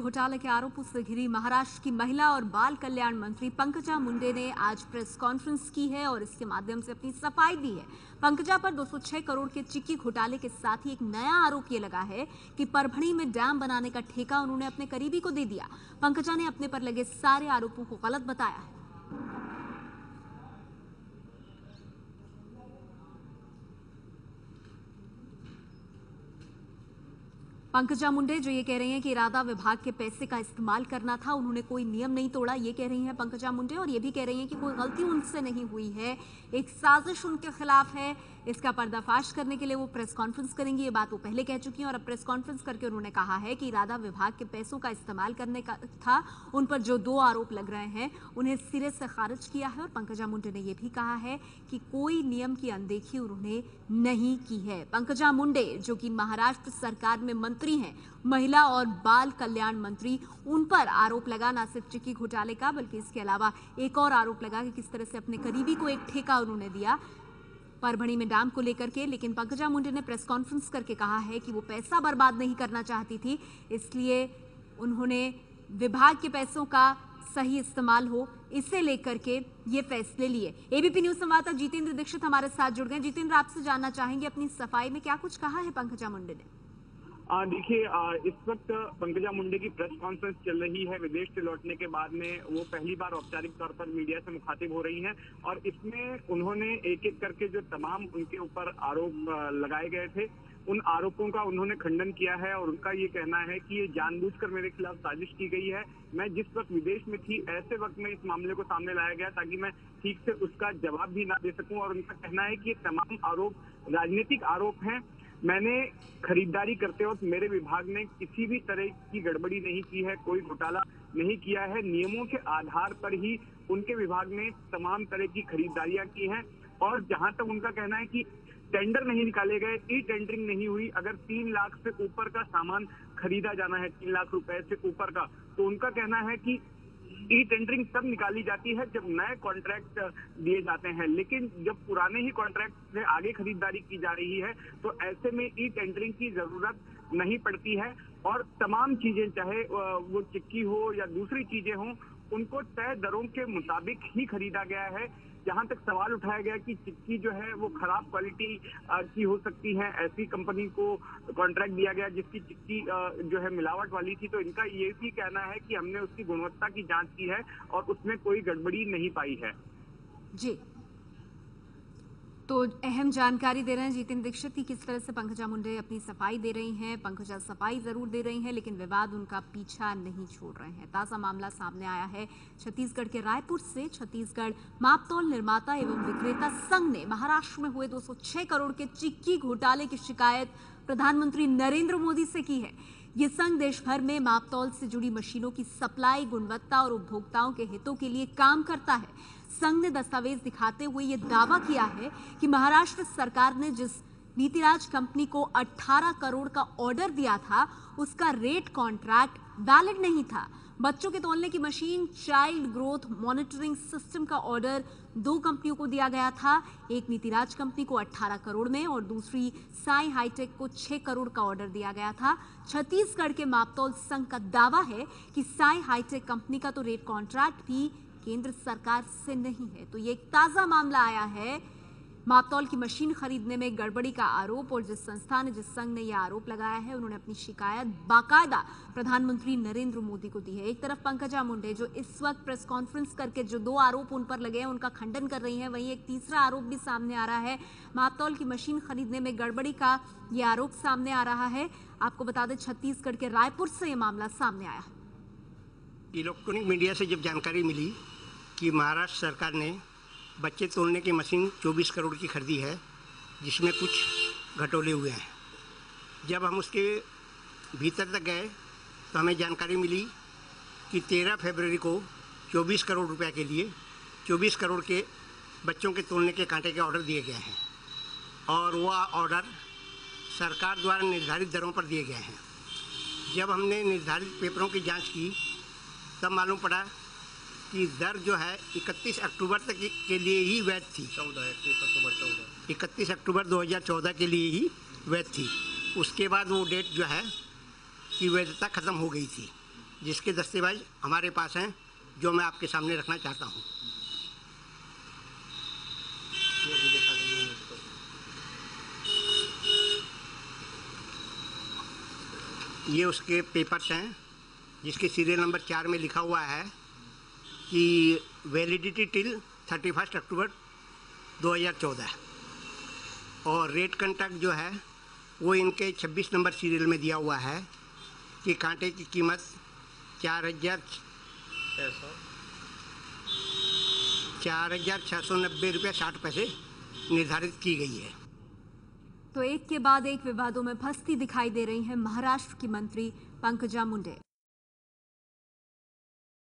घोटाले के आरोपों से घिरी महाराष्ट्र की महिला और बाल कल्याण मंत्री पंकजा मुंडे ने आज प्रेस कॉन्फ्रेंस की है और इसके माध्यम से अपनी सफाई दी है। पंकजा पर 206 करोड़ के चिक्की घोटाले के साथ ही एक नया आरोप ये लगा है कि परभणी में डैम बनाने का ठेका उन्होंने अपने करीबी को दे दिया। पंकजा ने अपने पर लगे सारे आरोपों को गलत बताया है। पंकजा मुंडे जो ये कह रही हैं कि इरादा विभाग के पैसे का इस्तेमाल करना था, उन्होंने कोई नियम नहीं तोड़ा, ये कह रही हैं पंकजा मुंडे। और ये भी कह रही हैं कि कोई गलती उनसे नहीं हुई है, एक साजिश उनके खिलाफ है। इसका पर्दाफाश करने के लिए वो प्रेस कॉन्फ्रेंस करेंगी, ये बात वो पहले कह चुकी हैं। और अब प्रेस कॉन्फ्रेंस करके उन्होंने कहा है कि इरादा विभाग के पैसों का इस्तेमाल करने का था। उन पर जो 2 आरोप लग रहे हैं उन्हें सिरे से खारिज किया है। और पंकजा मुंडे ने यह भी कहा है कि कोई नियम की अनदेखी उन्होंने नहीं की है। पंकजा मुंडे जो कि महाराष्ट्र सरकार में मंत्री हैं, महिला और बाल कल्याण मंत्री, उन पर आरोप लगा न सिर्फ चिक्की घोटाले का बल्कि इसके अलावा एक और आरोप लगा कि किस तरह से अपने करीबी को एक ठेका उन्होंने दिया परभणी में डैम को लेकर के। लेकिन पंकजा मुंडे ने प्रेस कॉन्फ्रेंस करके कहा है कि वो पैसा बर्बाद नहीं करना चाहती थी, इसलिए उन्होंने विभाग के पैसों का सही इस्तेमाल हो, इसे लेकर के ये फैसले लिए। एबीपी न्यूज संवाददाता जितेंद्र दीक्षित हमारे साथ जुड़ गए। जितेंद्र, आपसे जानना चाहेंगे अपनी सफाई में क्या कुछ कहा है पंकजा मुंडे ने? देखिए, इस वक्त पंकजा मुंडे की प्रेस कॉन्फ्रेंस चल रही है। विदेश से लौटने के बाद में वो पहली बार औपचारिक तौर पर मीडिया से मुखातिब हो रही हैं और इसमें उन्होंने एक एक करके जो तमाम उनके ऊपर आरोप लगाए गए थे, उन आरोपों का उन्होंने खंडन किया है। और उनका ये कहना है कि ये जानबूझकर मेरे खिलाफ साजिश की गई है। मैं जिस वक्त विदेश में थी, ऐसे वक्त में इस मामले को सामने लाया गया ताकि मैं ठीक से उसका जवाब भी ना दे सकूं। और उनका कहना है कि ये तमाम आरोप राजनीतिक आरोप हैं। मैंने खरीदारी करते वक्त मेरे विभाग ने किसी भी तरह की गड़बड़ी नहीं की है, कोई घोटाला नहीं किया है। नियमों के आधार पर ही उनके विभाग ने तमाम तरह की खरीदारियां की हैं। और जहां तक उनका कहना है कि टेंडर नहीं निकाले गए, ई टेंडरिंग नहीं हुई, अगर 3 लाख से ऊपर का सामान खरीदा जाना है, 3 लाख रुपए से ऊपर का, तो उनका कहना है कि ई टेंडरिंग तब निकाली जाती है जब नए कॉन्ट्रैक्ट दिए जाते हैं। लेकिन जब पुराने ही कॉन्ट्रैक्ट से आगे खरीदारी की जा रही है तो ऐसे में ई टेंडरिंग की जरूरत नहीं पड़ती है। और तमाम चीजें, चाहे वो चिक्की हो या दूसरी चीजें हों, उनको तय दरों के मुताबिक ही खरीदा गया है। जहां तक सवाल उठाया गया कि चिक्की जो है वो खराब क्वालिटी की हो सकती है, ऐसी कंपनी को कॉन्ट्रैक्ट दिया गया जिसकी चिक्की जो है मिलावट वाली थी, तो इनका ये भी कहना है कि हमने उसकी गुणवत्ता की जांच की है और उसमें कोई गड़बड़ी नहीं पाई है। जी, तो अहम जानकारी दे रहे हैं जितेंद्र दीक्षित की किस तरह से पंकजा मुंडे अपनी सफाई दे रही हैं। पंकजा सफाई जरूर दे रही हैं लेकिन विवाद उनका पीछा नहीं छोड़ रहे हैं। ताजा मामला सामने आया है छत्तीसगढ़ के रायपुर से। छत्तीसगढ़ मापतौल निर्माता एवं विक्रेता संघ ने महाराष्ट्र में हुए 206 करोड़ के चिक्की घोटाले की शिकायत प्रधानमंत्री नरेंद्र मोदी से की है। ये संघ देश भर में मापतौल से जुड़ी मशीनों की सप्लाई, गुणवत्ता और उपभोक्ताओं के हितों के लिए काम करता है। संघ ने दस्तावेज दिखाते हुए ये दावा किया है कि महाराष्ट्र सरकार ने जिस नीतिराज कंपनी को 18 करोड़ का ऑर्डर दिया था, उसका रेट कॉन्ट्रैक्ट वैलिड नहीं था। बच्चों के तौलने की machine, child growth monitoring system का ऑर्डर 2 कंपनियों को दिया गया था। एक नीतिराज कंपनी को 18 करोड़ में और दूसरी साई हाईटेक को 6 करोड़ का ऑर्डर दिया गया था। छत्तीसगढ़ के मापतौल संघ का दावा है कि साई हाईटेक कंपनी का तो रेट कॉन्ट्रैक्ट भी केंद्र सरकार से नहीं है। तो ये एक ताजा मामला आया है मापतौल की मशीन खरीदने में गड़बड़ी का आरोप। और जिस संस्था ने, जिस संघ ने यह आरोप लगाया है, उन्होंने अपनी शिकायत बाकायदा प्रधानमंत्री नरेंद्र मोदी को दी है। एक तरफ पंकजा मुंडे जो इस वक्त प्रेस कॉन्फ्रेंस करके जो 2 आरोप उन पर लगे हैं उनका खंडन कर रही हैं, वहीं एक तीसरा आरोप भी सामने आ रहा है। मापतौल की मशीन खरीदने में गड़बड़ी का यह आरोप सामने आ रहा है। आपको बता दें छत्तीसगढ़ के रायपुर से यह मामला सामने आया है। इलेक्ट्रॉनिक मीडिया से जब जानकारी मिली कि महाराष्ट्र सरकार ने बच्चे तोलने की मशीन 24 करोड़ की खरीदी है, जिसमें कुछ घटोले हुए हैं, जब हम उसके भीतर तक गए तो हमें जानकारी मिली कि 13 फरवरी को 24 करोड़ रुपए के लिए 24 करोड़ के बच्चों के तोलने के कांटे के ऑर्डर दिए गए हैं और वह ऑर्डर सरकार द्वारा निर्धारित दरों पर दिए गए हैं। जब हमने निर्धारित पेपरों की जांच की तब मालूम पड़ा कि दर जो है 31 अक्टूबर तक के लिए ही वैध थी। 31 अक्टूबर 2014 के लिए ही वैध थी। उसके बाद वो डेट जो है कि वैधता ख़त्म हो गई थी। जिसके दस्तावेज हमारे पास हैं, जो मैं आपके सामने रखना चाहता हूँ। ये उसके पेपर्स हैं, जिसके सीरियल नंबर 4 में लिखा हुआ है कि वैलिडिटी टिल 31 अक्टूबर 2014, और रेट कंट्रैक्ट जो है वो इनके 26 नंबर सीरियल में दिया हुआ है कि कांटे की कीमत 4,690 रुपये 60 पैसे निर्धारित की गई है। तो एक के बाद एक विवादों में फंसती दिखाई दे रही हैं महाराष्ट्र की मंत्री पंकजा मुंडे।